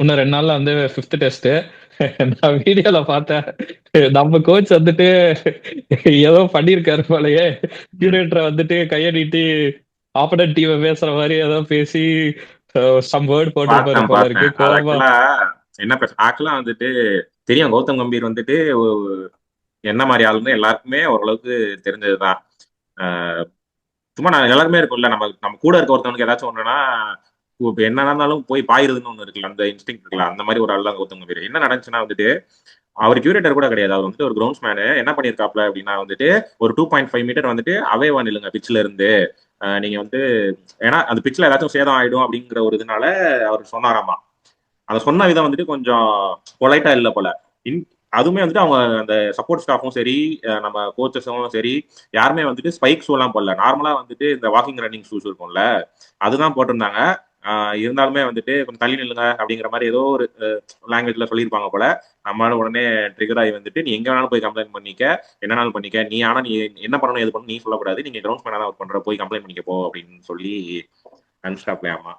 இன்னும் 2 நாள்ல வந்து 5th டெஸ்ட். நான் வீடியோல பார்த்தேன். நம்ம கோச் வந்துட்டு ஏதோ பண்ணியிருக்காரு போலயே. கியூரேட்டரை வந்துட்டு கையை நீட்டி ஆப்போனன்ட் டீமை பேசுற மாதிரி ஏதோ பேசி சம் வேர்ட் போட்டிருப்பாரு பார்த்தேன் போல இருக்கு. பார்த்தேன் அது கோவமா. ஆக்சுவலா என்ன ஆக்சுவலா வந்துட்டு தெரியும் கௌதம் கம்பீர் வந்துட்டு என்ன மாதிரி ஆளுன்னு எல்லாருக்குமே ஓரளவுக்கு தெரிஞ்சதுதான். ஆஹ் சும்மா நான் எல்லாருமே இருக்கும்ல, நம்ம நம்ம கூட இருக்க ஒருத்தவனுக்கு ஏதாச்சும் ஒண்ணுன்னா இப்ப என்ன நடந்தாலும் போய் பாயிருதுன்னு ஒண்ணு இருக்குல்ல, அந்த இன்ஸ்டிங் இருக்குல்ல, அந்த மாதிரி ஒரு ஆள் தான் கௌதம் கம்பீர். என்ன நடந்துச்சுன்னா வந்துட்டு அவர் கியூரேட்டர் கூட கிடையாது, அவர் வந்துட்டு ஒரு கிரவுண்ட்ஸ் மேனு. என்ன பண்ணியிருக்காப்ல அப்படின்னா வந்துட்டு ஒரு 2.5 மீட்டர் வந்துட்டு அவே நில்லுங்க பிச்சில் இருந்து. நீங்க வந்து ஏன்னா அந்த பிச்சில் ஏதாச்சும் சேதம் ஆயிடும் அப்படிங்கிற ஒரு இதனால அவர் சொன்னாராமா. அதை சொன்ன விதம் வந்துட்டு கொஞ்சம் பொலைட்டா இல்லை போல. இன் அதுவுமே வந்துட்டு அவங்க அந்த சப்போர்ட் ஸ்டாஃபும் சரி, நம்ம கோச்சஸும் சரி, யாருமே வந்துட்டு ஸ்பைக் ஷூலாம் போடல. நார்மலா வந்துட்டு இந்த வாக்கிங் ரன்னிங் ஷூஸ் இருக்கும்ல, அதுதான் போட்டிருந்தாங்க. இருந்தாலுமே வந்துட்டு கொஞ்சம் தள்ளி நில்லுங்க அப்படிங்கிற மாதிரி ஏதோ ஒரு லாங்குவேஜ்ல சொல்லியிருப்பாங்க போல. நம்மளால உடனே ட்ரிகர் ஆகி வந்துட்டு நீ எங்க வேணாலும் போய் கம்ப்ளைண்ட் பண்ணிக்க, என்னனாலும் பண்ணிக்க, நீ ஆனா நீ என்ன பண்ணணும் எது பண்ணணும் நீ சொல்லக்கூடாது, நீங்க கிரவுண்ட் மேனா தான் ஒர்க் பண்ற, போய் கம்ப்ளைண்ட் பண்ணிக்க போ அப்படின்னு சொல்லி அனுப்பிச்சிட்டாப்லையாமா.